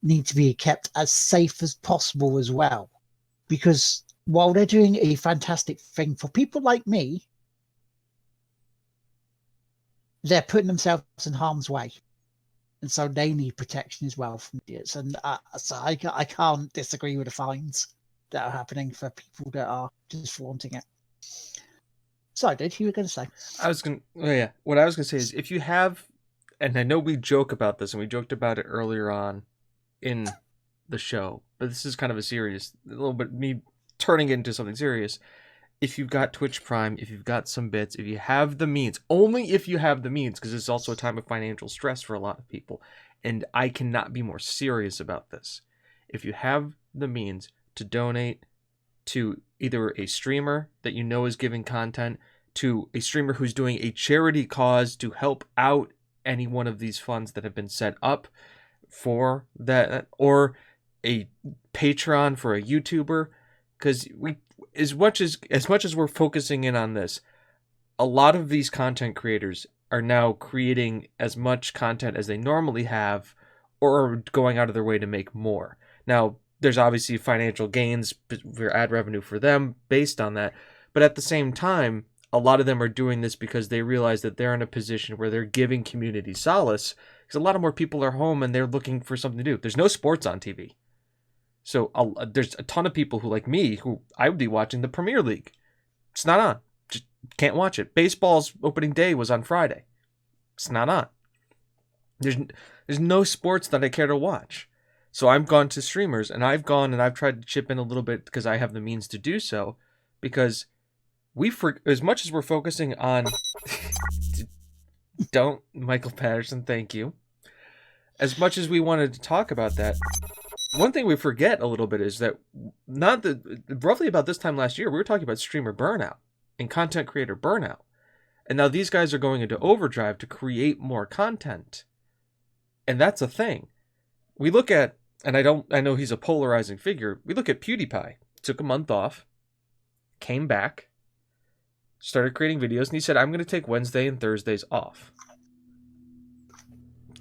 need to be kept as safe as possible as well, because while they're doing a fantastic thing for people like me, they're putting themselves in harm's way, and so they need protection as well from idiots. And so I can't disagree with the fines that are happening for people that are just flaunting it. Sorry, dude, you were going to say? What I was going to say is, if you have, and I know we joke about this, and we joked about it earlier on in the show, but this is kind of a little bit me turning it into something serious. If you've got Twitch Prime, if you've got some bits, if you have the means, only if you have the means, because it's also a time of financial stress for a lot of people, and I cannot be more serious about this. If you have the means to donate to either a streamer that you know is giving content, to a streamer who's doing a charity cause to help out any one of these funds that have been set up for that, or a Patreon for a YouTuber, because as much as we're focusing in on this, a lot of these content creators are now creating as much content as they normally have, or are going out of their way to make more. Now, there's obviously financial gains for ad revenue for them based on that. But at the same time, a lot of them are doing this because they realize that they're in a position where they're giving community solace. Because a lot of more people are home and they're looking for something to do. There's no sports on TV. So there's a ton of people who, like me, who I would be watching the Premier League. It's not on. Just can't watch it. Baseball's opening day was on Friday. It's not on. There's no sports that I care to watch. So I've gone to streamers, and I've tried to chip in a little bit because I have the means to do so, because as much as we're focusing on don't Michael Patterson, thank you. As much as we wanted to talk about that, one thing we forget a little bit is that roughly about this time last year, we were talking about streamer burnout and content creator burnout. And now these guys are going into overdrive to create more content. And that's a thing. We look at, and I know he's a polarizing figure. We look at PewDiePie. Took a month off, came back, started creating videos, and he said, I'm going to take Wednesday and Thursdays off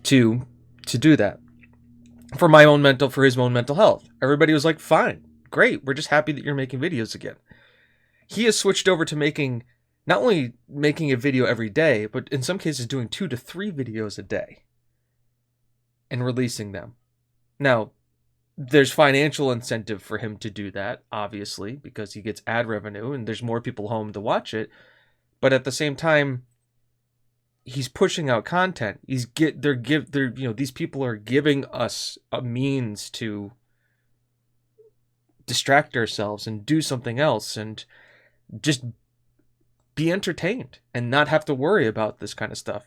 to do that for his own mental health. Everybody was like, fine, great. We're just happy that you're making videos again. He has switched over to not only making a video every day, but in some cases doing 2 to 3 videos a day and releasing them. Now, there's financial incentive for him to do that, obviously, because he gets ad revenue and there's more people home to watch it. But at the same time, he's pushing out content. These people are giving us a means to distract ourselves and do something else and just be entertained and not have to worry about this kind of stuff.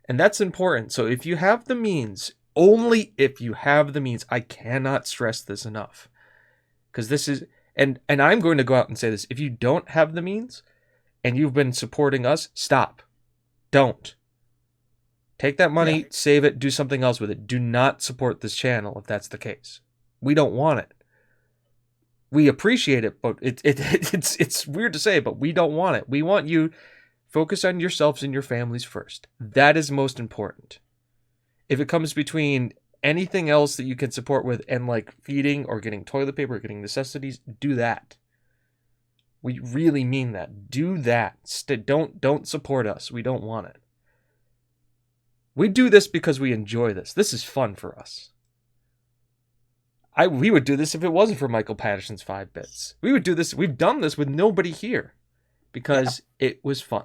And that's important. So if you have the means, only if you have the means, I cannot stress this enough. Because this is, and I'm going to go out and say this, if you don't have the means and you've been supporting us, stop. Don't. Take that money, save it, do something else with it. Do not support this channel if that's the case. We don't want it. We appreciate it, but it's weird to say, but we don't want it. We want you focus on yourselves and your families first. That is most important. If it comes between anything else that you can support with and like feeding or getting toilet paper or getting necessities, do that. We really mean that. Do that. Don't support us. We don't want it. We do this because we enjoy this. This is fun for us. We would do this if it wasn't for Michael Patterson's 5 bits. We would do this. We've done this with nobody here because it was fun.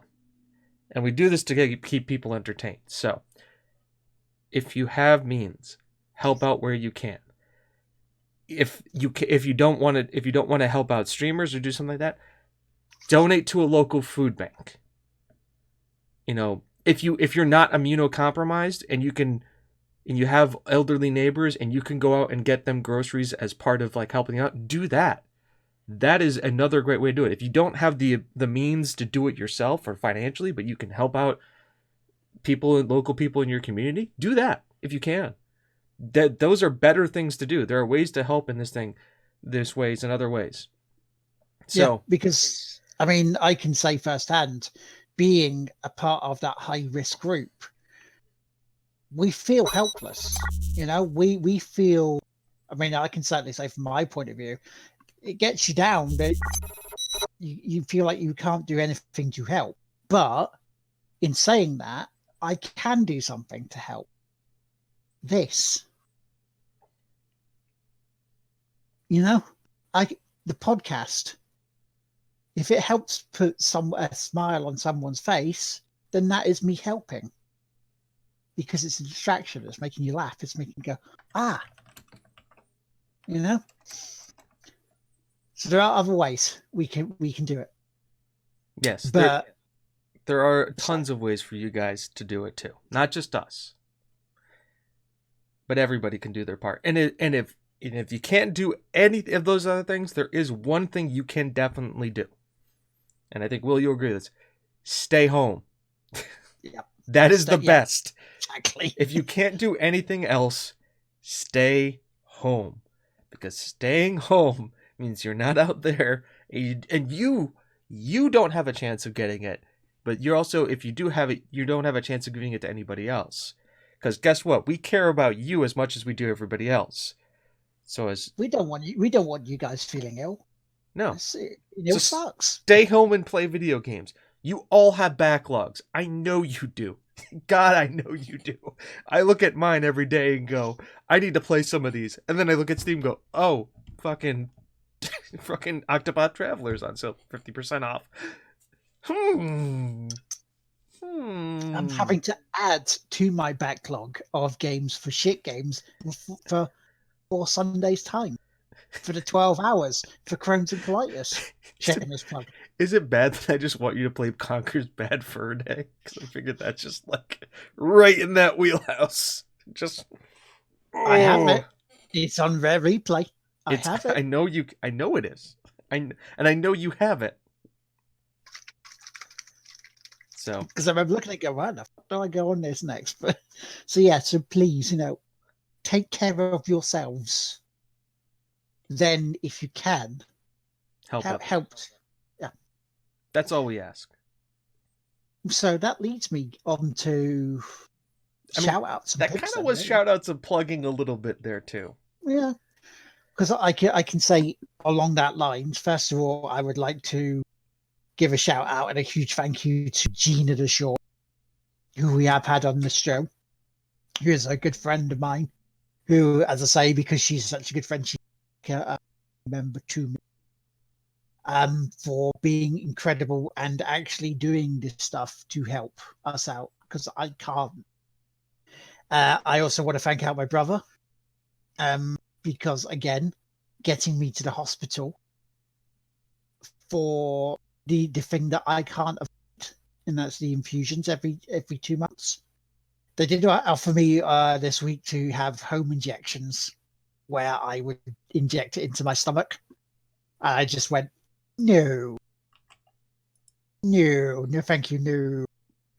And we do this to keep people entertained. So, if you have means, help out where you can. If you don't want to help out streamers or do something like that, donate to a local food bank. You know, if you're not immunocompromised and you have elderly neighbors and you can go out and get them groceries as part of like helping out, do that. That is another great way to do it. If you don't have the means to do it yourself or financially, but you can help out local people in your community, do that if you can. Those are better things to do. There are ways to help in this ways and other ways. So because I mean, I can say firsthand, being a part of that high risk group, we feel helpless. You know, we feel. I mean, I can certainly say from my point of view, it gets you down, but you feel like you can't do anything to help. But in saying that, I can do something to help. This, you know, the podcast. If it helps put a smile on someone's face, then that is me helping. Because it's a distraction. It's making you laugh. It's making you go, you know. So there are other ways we can do it. Yes, but there are tons of ways for you guys to do it too. Not just us, but everybody can do their part. And if you can't do any of those other things, there is one thing you can definitely do. And I think, Will, you'll agree with this. Stay home. Yep. That is the best. Exactly. If you can't do anything else, stay home. Because staying home means you're not out there and you don't have a chance of getting it. But you're also, if you do have it, you don't have a chance of giving it to anybody else. Because guess what? We care about you as much as we do everybody else. So we don't want you guys feeling ill. No. It sucks. Stay home and play video games. You all have backlogs. I know you do. God, I know you do. I look at mine every day and go, I need to play some of these. And then I look at Steam and go, oh, fucking Octopath Traveler's on sale, 50% off. I'm having to add to my backlog of games for shit games for 4 Sundays time. For the 12 hours for Crohn's and colitis. Checking this plug. Is it bad that I just want you to play Conker's Bad Fur Day? Because I figured that's just like right in that wheelhouse. Just I have it. It's on Rare Replay. I have it. I know it is. And I know you have it. So because I'm looking at go, where the fuck do I go on this next? But so yeah, so please, take care of yourselves. Then, if you can, help. Yeah, that's all we ask. So that leads me on to shout outs. That kind of was shout outs and plugging a little bit there too. Yeah, because I can say along that lines. First of all, I would like to give a shout out and a huge thank you to Gina DeShaw, who we have had on the show, who is a good friend of mine, who, as I say, because she's such a good friend, she's a member to me, for being incredible and actually doing this stuff to help us out, because I can't. I also want to thank out my brother, because, again, getting me to the hospital for the thing that I can't afford, and that's the infusions every 2 months. They did offer me this week to have home injections where I would inject it into my stomach. I just went, no, thank you,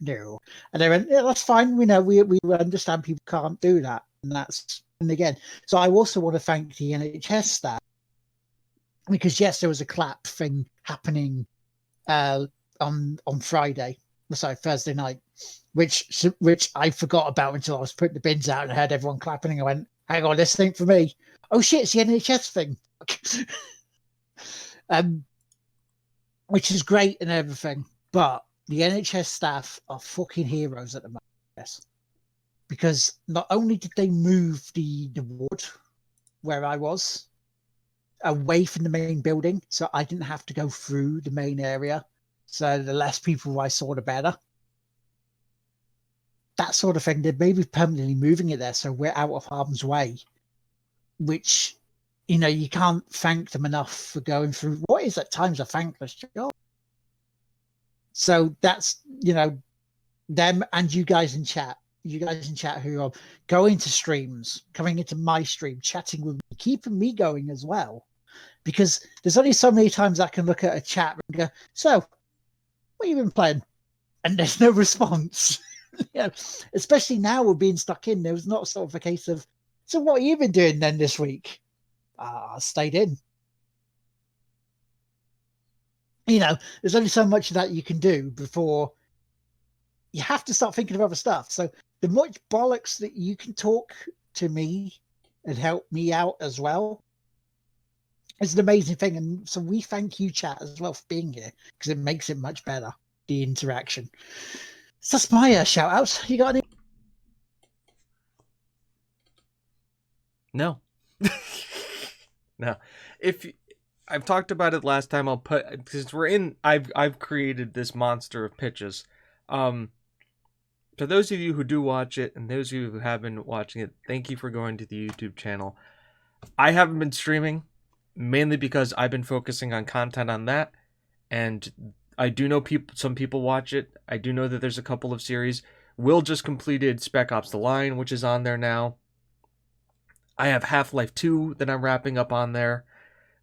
no. And they went, yeah, that's fine. We know, we understand people can't do that. And again, so I also want to thank the NHS staff, because yes, there was a clap thing happening on Friday, sorry, Thursday night, which I forgot about until I was putting the bins out and I heard everyone clapping, and I went, hang on, this thing for me. Oh shit, it's the NHS thing. Which is great and everything, but the NHS staff are fucking heroes at the moment. Yes. Because not only did they move the ward where I was away from the main building, so I didn't have to go through the main area, so the less people I saw, the better. That sort of thing. They're maybe permanently moving it there, so we're out of harm's way, which, you can't thank them enough for going through what is at times a thankless job. So that's, them and you guys in chat who are going to streams, coming into my stream, chatting with me, keeping me going as well. Because there's only so many times I can look at a chat and go, so, what have you been playing? And there's no response. Especially now we're being stuck in. There was not sort of a case of, so what have you been doing then this week? I stayed in. There's only so much of that you can do before you have to start thinking of other stuff. So the much bollocks that you can talk to me and help me out as well is an amazing thing. And so we thank you, chat, as well, for being here, because it makes it much better, the interaction. So that's my shout outs. You got any? No. No. I've talked about it last time, because I've created this monster of pitches. For those of you who do watch it, and those of you who have been watching it, thank you for going to the YouTube channel. I haven't been streaming, mainly because I've been focusing on content on that, and I do know some people watch it. I do know that there's a couple of series. Will just completed Spec Ops: The Line, which is on there now. I have Half-Life 2 that I'm wrapping up on there.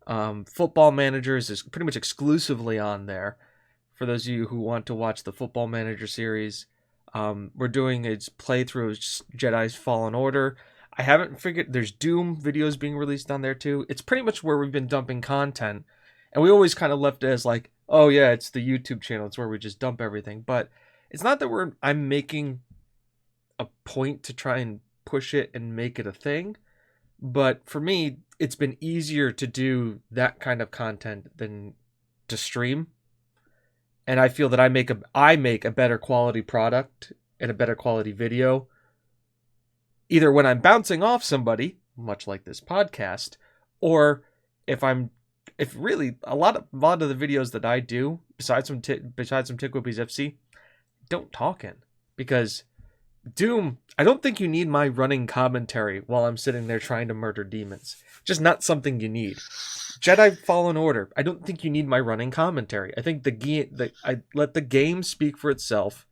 Football Managers is pretty much exclusively on there. For those of you who want to watch the Football Manager series, we're doing a playthrough of Jedi's Fallen Order. I haven't figured, there's Doom videos being released on there too. It's pretty much where we've been dumping content. And we always kind of left it as like, oh yeah, it's the YouTube channel. It's where we just dump everything. But it's not that I'm making a point to try and push it and make it a thing. But for me, it's been easier to do that kind of content than to stream. And I feel that I make a better quality product and a better quality video, either when I'm bouncing off somebody, much like this podcast, or if really a lot of the videos that I do, besides some TGWPIS FC, don't talk in, because Doom, I don't think you need my running commentary while I'm sitting there trying to murder demons. Just not something you need. Jedi Fallen Order, I don't think you need my running commentary. I think I let the game speak for itself.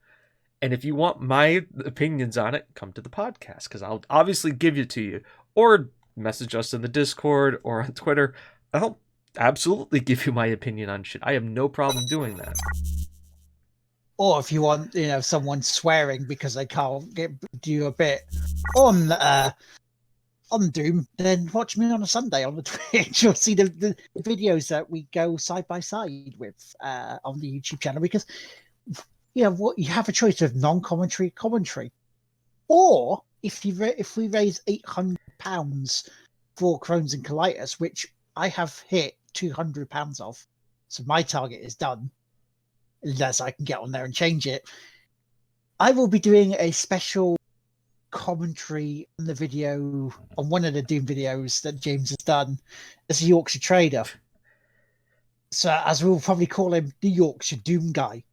And if you want my opinions on it, come to the podcast, because I'll obviously give it to you. Or message us in the Discord or on Twitter. I'll absolutely give you my opinion on shit. I have no problem doing that. Or if you want, someone swearing because they can't do a bit on Doom, then watch me on a Sunday on the Twitch. You'll see the videos that we go side by side with on the YouTube channel, because you have a choice of non-commentary, commentary, or if we raise £800 for Crohn's and colitis, which I have hit £200 of, so my target is done. Unless I can get on there and change it, I will be doing a special commentary on the video, on one of the Doom videos that James has done as a Yorkshire trader. So, as we'll probably call him, the Yorkshire Doom guy.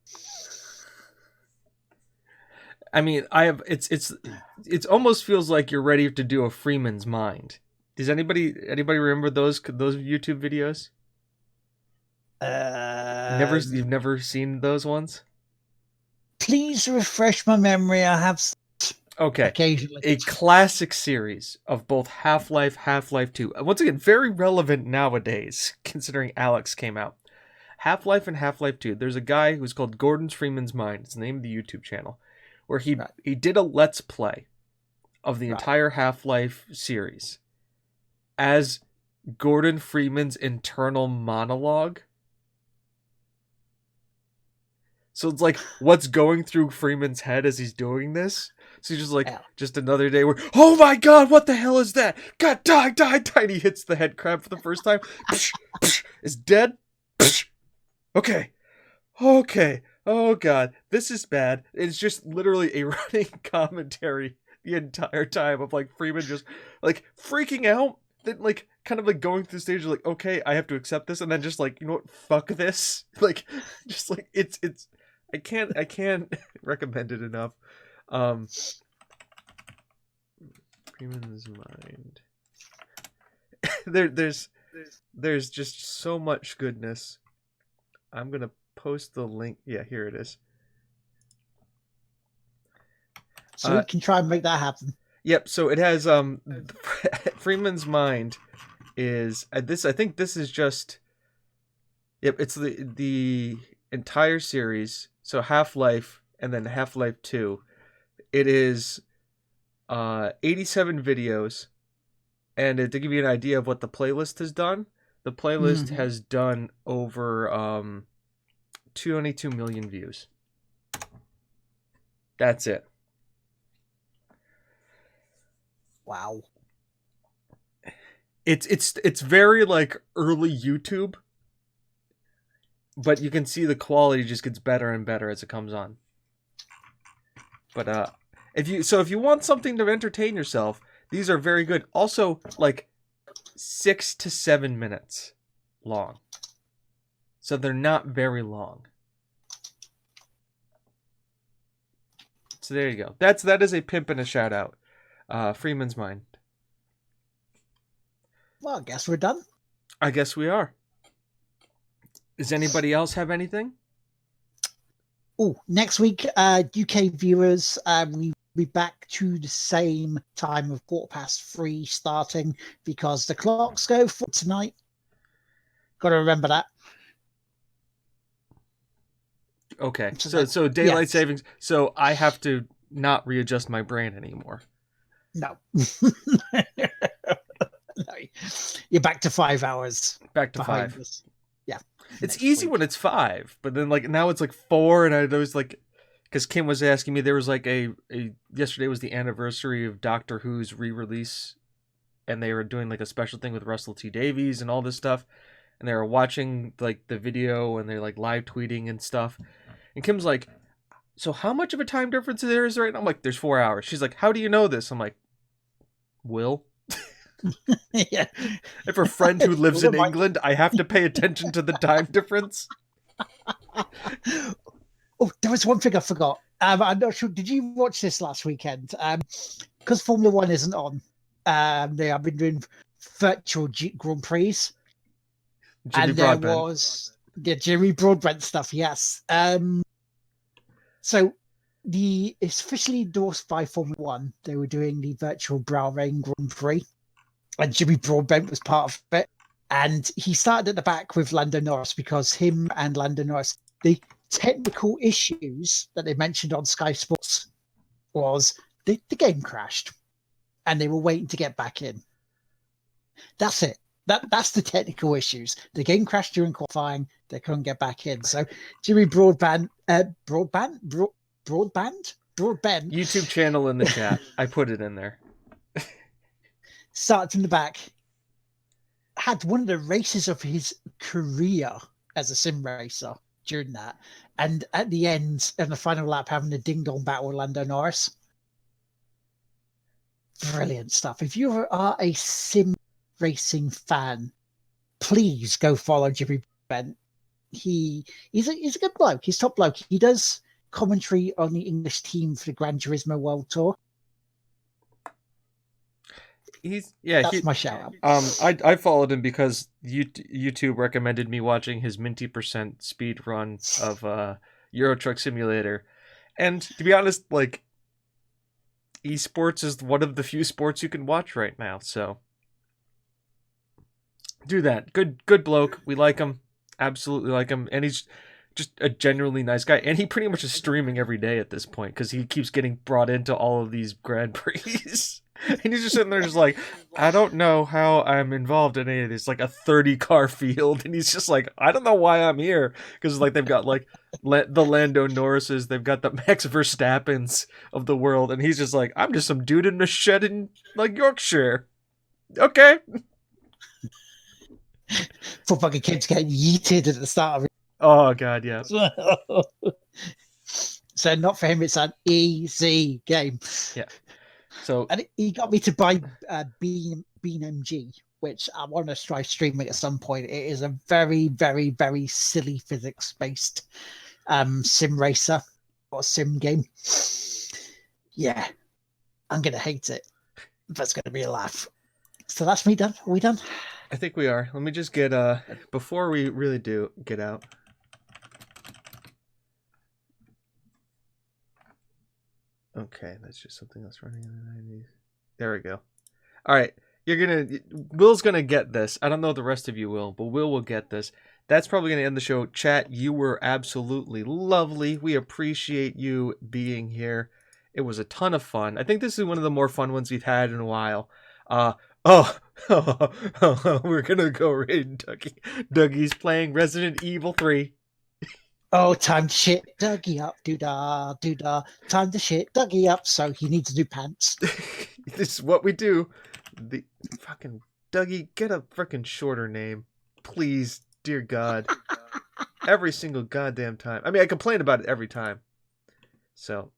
I mean, it's almost feels like you're ready to do a Freeman's Mind. Does anybody remember those YouTube videos? You've never seen those ones? Please refresh my memory. I have occasionally. A classic series of both Half-Life, Half-Life 2. Once again, very relevant nowadays, considering Alex came out. Half-Life and Half-Life 2. There's a guy who's called Gordon's Freeman's Mind. It's the name of the YouTube channel, where he did a Let's Play of the entire Half-Life series as Gordon Freeman's internal monologue. So it's like what's going through Freeman's head as he's doing this. So he's just like, just another day where, oh my god, what the hell is that? God, die. And he hits the head crab for the first time. Is dead. Okay. Oh god, this is bad. It's just literally a running commentary the entire time of like Freeman just like freaking out. Then like kind of like going through the stage of like, okay, I have to accept this, and then just like, you know what, fuck this. Like just like it's I can't recommend it enough. Freeman's Mind. There's just so much goodness. I'm gonna post the link. Yeah, here it is. So we can try and make that happen. Yep. So it has Freeman's Mind is this. I think this is just. Yep. It's the entire series. So Half-Life and then Half-Life 2. It is 87 videos, and to give you an idea of what the playlist has done, the playlist has done over 22 million views. That's it. Wow. It's very like early YouTube, but you can see the quality just gets better and better as it comes on. But if you want something to entertain yourself, these are very good. Also, like 6 to 7 minutes long, so they're not very long. So there you go. That is a pimp and a shout out. Freeman's Mind. Well, I guess we're done. I guess we are. Does anybody else have anything? Oh, next week, UK viewers, we'll be back to the same time of 3:15 starting, because the clocks go for tonight. Got to remember that. Okay, so daylight savings. So I have to not readjust my brain anymore. No. No. You're back to 5 hours. Back to 5. This. Yeah. It's easy when it's 5, but then like now it's like 4, and I was like, because Kim was asking me, there was like a yesterday was the anniversary of Doctor Who's re-release, and they were doing like a special thing with Russell T Davies and all this stuff, and they were watching like the video, and they're like live tweeting and stuff, and Kim's like, so how much of a time difference there is right now? I'm like, there's 4 hours. She's like, how do you know this? I'm like, Will? Yeah. If a friend who lives in England, I have to pay attention to the time difference. Oh, there was one thing I forgot. I'm not sure. Did you watch this last weekend? Because Formula One isn't on. They have been doing virtual Grand Prix, Jimmy and there Broadbent. was the Jimmy Broadbent stuff. Yes. So it's officially endorsed by Formula One. They were doing the virtual Bahrain Grand Prix, and Jimmy Broadbent was part of it. And he started at the back with Lando Norris because him and Lando Norris, the technical issues that they mentioned on Sky Sports was the game crashed and they were waiting to get back in. That's it. That's the technical issues. The game crashed during qualifying. They couldn't get back in. So Jimmy Broadbent YouTube channel in the chat. I put it in there. Started from the back. Had one of the races of his career as a sim racer during that. And at the end, in the final lap, having a ding-dong battle with Lando Norris. Brilliant stuff. If you are a sim racing fan, please go follow Jimmy Bent. He's a good bloke. He's top bloke. He does commentary on the English team for the Gran Turismo World Tour. That's my shout out. I followed him because YouTube recommended me watching his Minty % speed run of Euro Truck Simulator, and to be honest, like, esports is one of the few sports you can watch right now. So do that. Good bloke. We like him. Absolutely like him, and he's just a genuinely nice guy. And he pretty much is streaming every day at this point because he keeps getting brought into all of these Grand Prix. And he's just sitting there just like, I don't know how I'm involved in any of this. Like a 30-car field. And he's just like, I don't know why I'm here. Because like they've got like the Lando Norrises. They've got the Max Verstappens of the world. And he's just like, I'm just some dude in a shed in like Yorkshire. Okay. For fucking kids getting yeeted at the start of it. Oh, God, yeah. So not for him, it's an easy game. Yeah. So, and he got me to buy Beam MG, which I want to try streaming at some point. It is a very, very, very silly physics-based sim racer or sim game. Yeah, I'm going to hate it. That's going to be a laugh. So that's me done. Are we done? I think we are. Let me just get, before we really do get out. Okay, that's just something else running in the 90s. There we go. All right, Will's gonna get this. I don't know if the rest of you will, but Will get this. That's probably gonna end the show. Chat, you were absolutely lovely. We appreciate you being here. It was a ton of fun. I think this is one of the more fun ones we've had in a while. We're gonna go raid Dougie. Dougie's playing Resident Evil 3. Oh, time to shit Dougie up, doo-dah, doo-dah. Time to shit Dougie up, so he needs new pants. This is what we do. The fucking Dougie, get a freaking shorter name. Please, dear God. Every single goddamn time. I mean, I complain about it every time. So.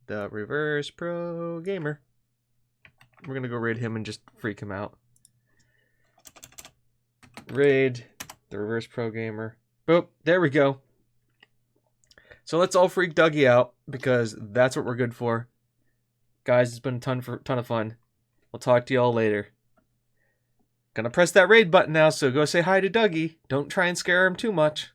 The Reverse Pro Gamer. We're gonna go raid him and just freak him out. Raid the Reverse Pro Gamer. Boop. There we go. So let's all freak Dougie out because that's what we're good for. Guys, it's been a ton of fun. We'll talk to y'all later. Gonna press that raid button now, so go say hi to Dougie. Don't try and scare him too much.